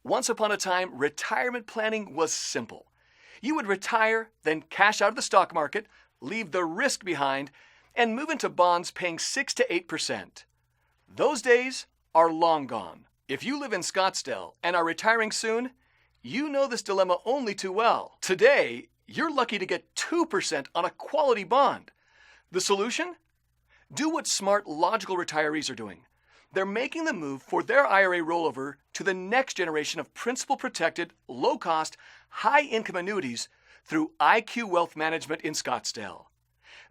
Once upon a time, retirement planning was simple. You would retire, then cash out of the stock market, leave the risk behind, and move into bonds paying 6 to 8%. Those days are long gone. If you live in Scottsdale and are retiring soon, you know this dilemma only too well. Today, you're lucky to get 2% on a quality bond. The solution? Do what smart, logical retirees are doing. They're making the move for their IRA rollover to the next generation of principal-protected, low-cost, high-income annuities through IQ Wealth Management in Scottsdale.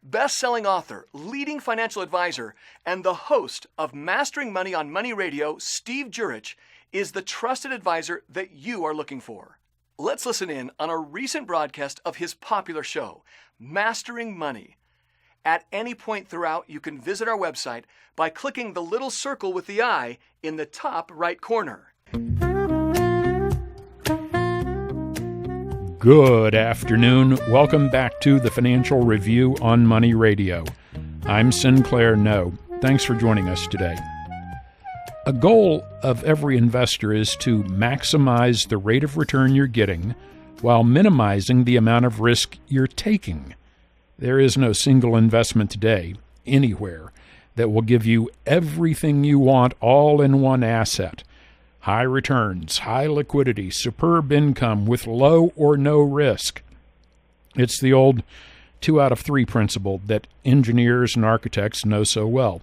Best-selling author, leading financial advisor, and the host of Mastering Money on Money Radio, Steve Jur-itch, is the trusted advisor that you are looking for. Let's listen in on a recent broadcast of his popular show, Mastering Money. At any point throughout, you can visit our website by clicking the little circle with the eye in the top right corner. Good afternoon. Welcome back to the Financial Review on Money Radio. I'm Sinclair No. Thanks for joining us today. A goal of every investor is to maximize the rate of return you're getting while minimizing the amount of risk you're taking. There is no single investment today, anywhere, that will give you everything you want all in one asset. High returns, high liquidity, superb income with low or no risk. It's the old 2 out of 3 principle that engineers and architects know so well.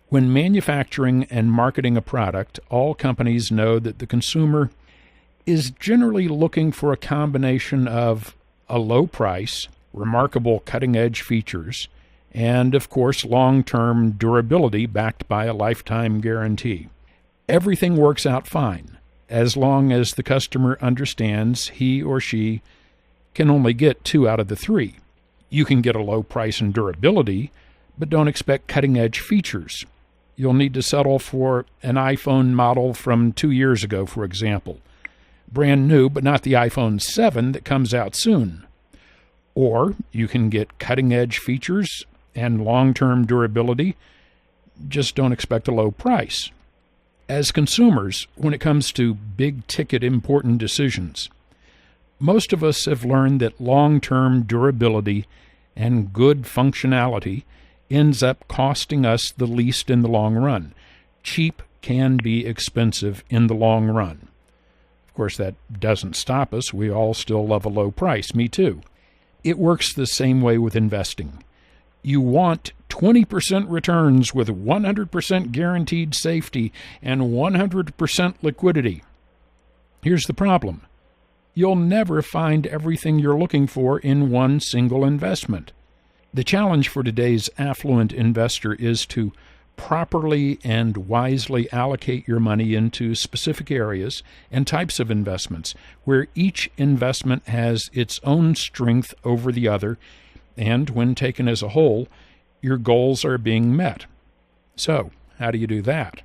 When manufacturing and marketing a product, all companies know that the consumer is generally looking for a combination of a low price, remarkable cutting-edge features, and, of course, long-term durability backed by a lifetime guarantee. Everything works out fine, as long as the customer understands he or she can only get 2 out of the 3. You can get a low price and durability, but don't expect cutting-edge features. You'll need to settle for an iPhone model from 2 years ago, for example. Brand new, but not the iPhone 7 that comes out soon. Or you can get cutting-edge features and long-term durability. Just don't expect a low price. As consumers, when it comes to big-ticket important decisions, most of us have learned that long-term durability and good functionality ends up costing us the least in the long run. Cheap can be expensive in the long run. Of course, that doesn't stop us. We all still love a low price. Me too. It works the same way with investing. You want 20% returns with 100% guaranteed safety and 100% liquidity. Here's the problem. You'll never find everything you're looking for in one single investment. The challenge for today's affluent investor is to properly and wisely allocate your money into specific areas and types of investments where each investment has its own strength over the other, and when taken as a whole, your goals are being met. So, how do you do that?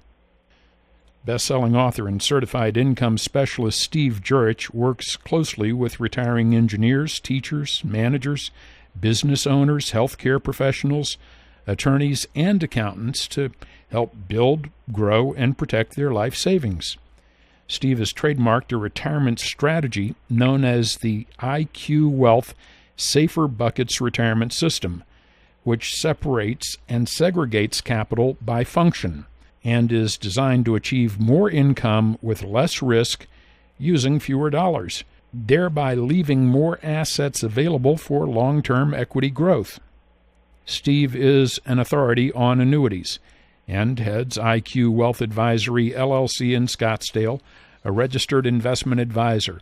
Best-selling author and certified income specialist Steve Jur-itch works closely with retiring engineers, teachers, managers, business owners, healthcare professionals, attorneys, and accountants to help build, grow, and protect their life savings. Steve has trademarked a retirement strategy known as the IQ Wealth Safer Buckets Retirement System, which separates and segregates capital by function and is designed to achieve more income with less risk using fewer dollars, thereby leaving more assets available for long-term equity growth. Steve is an authority on annuities and heads IQ Wealth Advisory, LLC in Scottsdale, a registered investment advisor.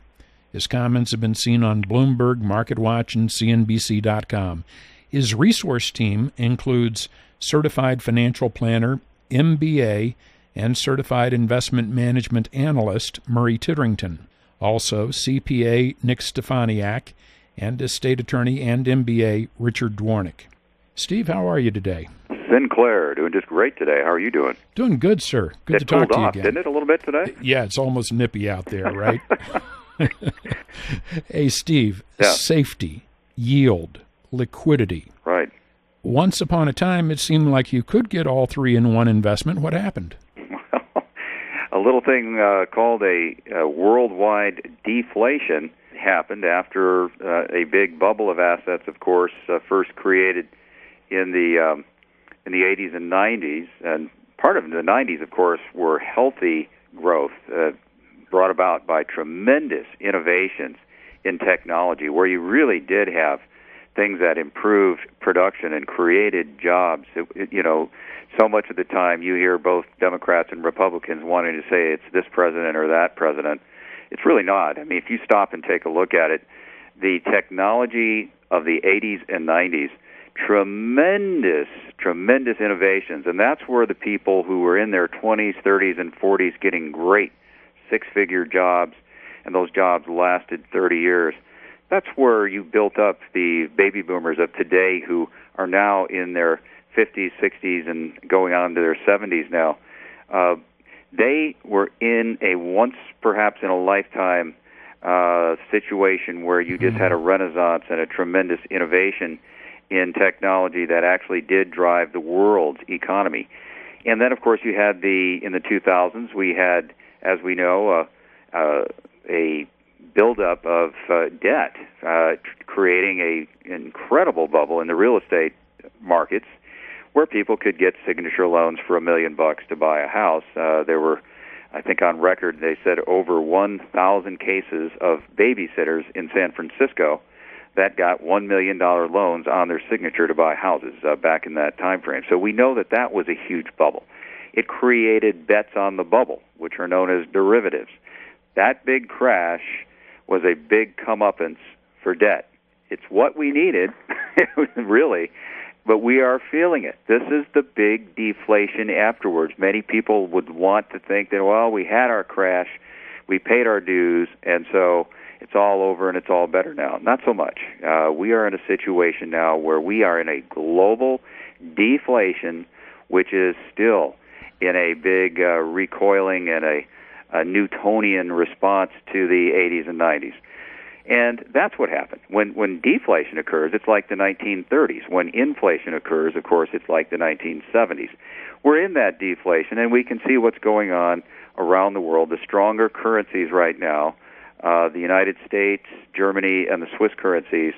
His comments have been seen on Bloomberg, MarketWatch, and CNBC.com. His resource team includes certified financial planner, MBA, and certified investment management analyst Murray Titterington. Also, CPA Nick Stefaniak and estate attorney and MBA Richard Dwornik. Steve, how are you today? Sinclair, doing just great today. How are you doing? Doing good, sir. Good to talk to you again. Didn't it, a little bit today? Yeah, it's almost nippy out there, right? Hey, Steve, yeah. Safety, yield, liquidity. Right. Once upon a time, it seemed like you could get all 3 in one investment. What happened? a little thing called a worldwide deflation happened after a big bubble of assets, of course, first created in the 80s and 90s. And part of the 90s, of course, were healthy growth brought about by tremendous innovations in technology, where you really did have things that improved production and created jobs. So much of the time you hear both Democrats and Republicans wanting to say it's this president or that president. It's really not. I mean, if you stop and take a look at it, the technology of the 80s and 90s, tremendous innovations, and that's where the people who were in their 20s, 30s, and 40s getting great six-figure jobs, and those jobs lasted 30 years, that's where you built up the baby boomers of today who are now in their 50s, 60s, and going on to their 70s now. They were in a once, perhaps in a lifetime situation where you just had a renaissance and a tremendous innovation in technology that actually did drive the world's economy. And then, of course, you had in the 2000s, we had, as we know, a buildup of debt, creating an incredible bubble in the real estate markets, where people could get signature loans for $1 million to buy a house. There were, I think on record, they said over 1,000 cases of babysitters in San Francisco that got $1 million loans on their signature to buy houses back in that time frame. So we know that was a huge bubble. It created bets on the bubble, which are known as derivatives. That big crash was a big comeuppance for debt. It's what we needed, really, but we are feeling it. This is the big deflation afterwards. Many people would want to think that, well, we had our crash, we paid our dues, and so it's all over and it's all better now. Not so much. We are in a situation now where we are in a global deflation, which is still in a big recoiling and a Newtonian response to the 80s and 90s. And that's what happened. When deflation occurs, it's like the 1930s. When inflation occurs, of course, it's like the 1970s. We're in that deflation, and we can see what's going on around the world. The stronger currencies right now, the United States, Germany, and the Swiss currencies,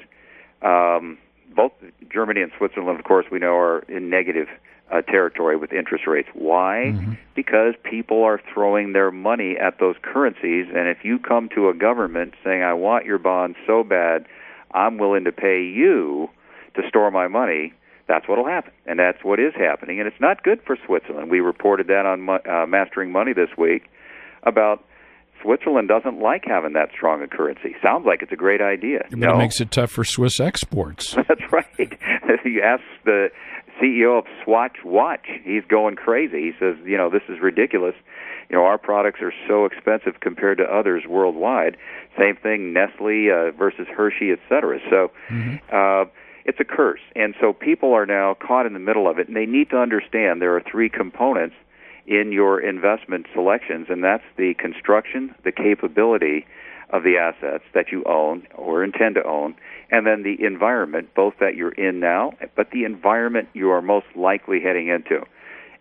both Germany and Switzerland, of course, we know are in negative territory with interest rates. Why? Mm-hmm. Because people are throwing their money at those currencies, and if you come to a government saying, I want your bonds so bad, I'm willing to pay you to store my money, that's what will happen, and that's what is happening, and it's not good for Switzerland. We reported that on Mastering Money this week about Switzerland doesn't like having that strong a currency. Sounds like it's a great idea. But it makes it tough for Swiss exports. That's right. If you ask the CEO of Swatch Watch, he's going crazy. He says, this is ridiculous. Our products are so expensive compared to others worldwide. Same thing, Nestle versus Hershey, et cetera. So it's a curse. And so people are now caught in the middle of it, and they need to understand there are three components in your investment selections, and that's the construction, the capability of the assets that you own or intend to own, and then the environment, both that you're in now, but the environment you are most likely heading into.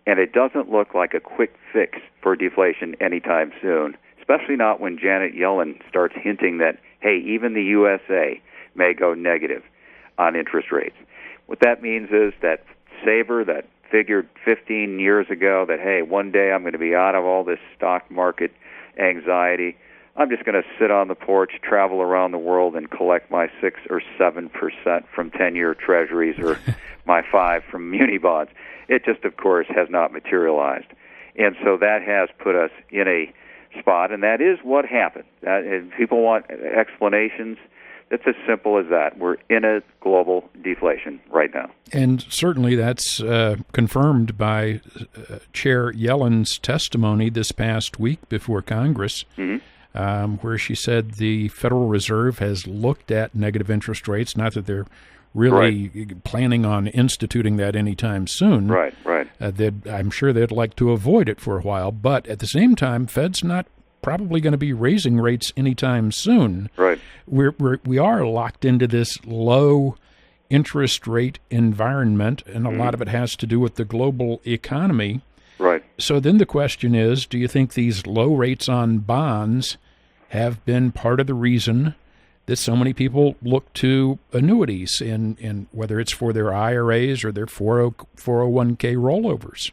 And it doesn't look like a quick fix for deflation anytime soon, especially not when Janet Yellen starts hinting that, hey, even the USA may go negative on interest rates. What that means is that saver that figured 15 years ago that, hey, one day I'm going to be out of all this stock market anxiety, I'm just going to sit on the porch, travel around the world, and collect my 6 or 7% from 10-year treasuries or my 5% from muni bonds. It just, of course, has not materialized. And so that has put us in a spot, and that is what happened. If people want explanations, it's as simple as that. We're in a global deflation right now. And certainly that's confirmed by Chair Yellen's testimony this past week before Congress, where she said the Federal Reserve has looked at negative interest rates, not that they're really planning on instituting that anytime soon. Right. I'm sure they'd like to avoid it for a while, but at the same time, Fed's not probably going to be raising rates anytime soon. Right. We are locked into this low interest rate environment, and a lot of it has to do with the global economy. Right. So then the question is, do you think these low rates on bonds have been part of the reason that so many people look to annuities, in whether it's for their IRAs or their 401k rollovers?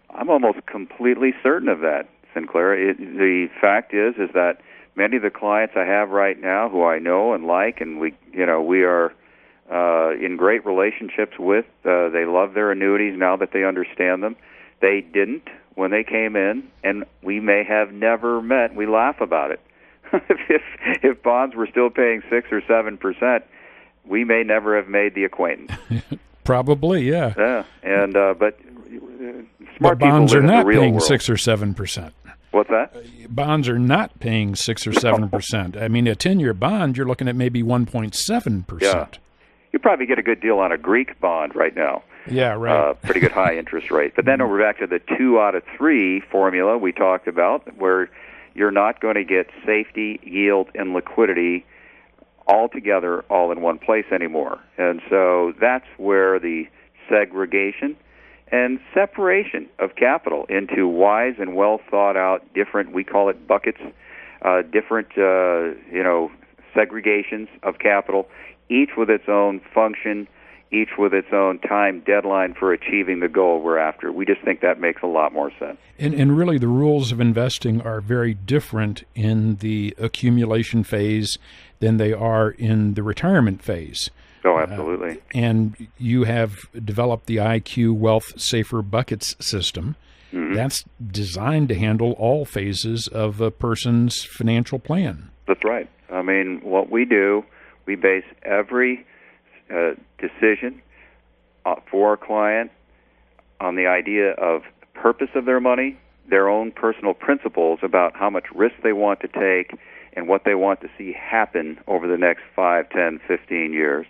I'm almost completely certain of that, Sinclair. The fact is that many of the clients I have right now, who I know and like, and we are in great relationships with. They love their annuities now that they understand them. They didn't when they came in, and we may have never met. We laugh about it. If bonds were still paying 6 or 7%, we may never have made the acquaintance. Probably, yeah. Yeah, and but but smart bonds people are live in not the real paying world. 6 or 7%. What's that? Bonds are not paying 6 or 7%. I mean, a 10-year bond, you're looking at maybe 1.7%. Yeah. You probably get a good deal on a Greek bond right now. Yeah, right. Pretty good high interest rate. But then over back to the 2 out of 3 formula we talked about, where you're not going to get safety, yield, and liquidity all together, all in one place anymore. And so that's where the segregation and separation of capital into wise and well thought out different, we call it buckets, different segregations of capital, each with its own function, each with its own time deadline for achieving the goal we're after. We just think that makes a lot more sense. And really, the rules of investing are very different in the accumulation phase than they are in the retirement phase. Oh, absolutely. And you have developed the IQ Wealth Safer Buckets system. Mm-hmm. That's designed to handle all phases of a person's financial plan. That's right. I mean, what we do, we base every decision for our client on the idea of purpose of their money, their own personal principles about how much risk they want to take and what they want to see happen over the next 5, 10, 15 years.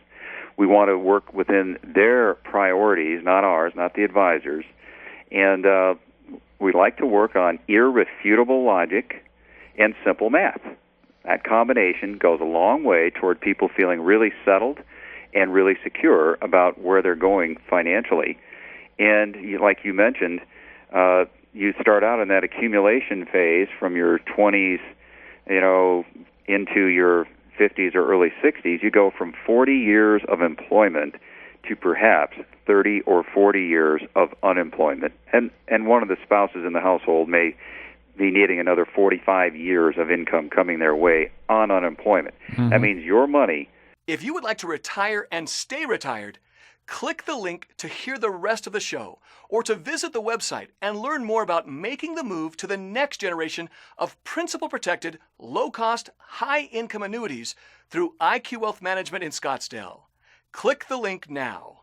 We want to work within their priorities, not ours, not the advisors. And we like to work on irrefutable logic and simple math. That combination goes a long way toward people feeling really settled and really secure about where they're going financially. And like you mentioned, you start out in that accumulation phase from your 20s, into your 50s or early 60s. You go from 40 years of employment to perhaps 30 or 40 years of unemployment. And one of the spouses in the household may be needing another 45 years of income coming their way on unemployment. Mm-hmm. That means your money. If you would like to retire and stay retired, click the link to hear the rest of the show or to visit the website and learn more about making the move to the next generation of principal-protected, low-cost, high-income annuities through IQ Wealth Management in Scottsdale. Click the link now.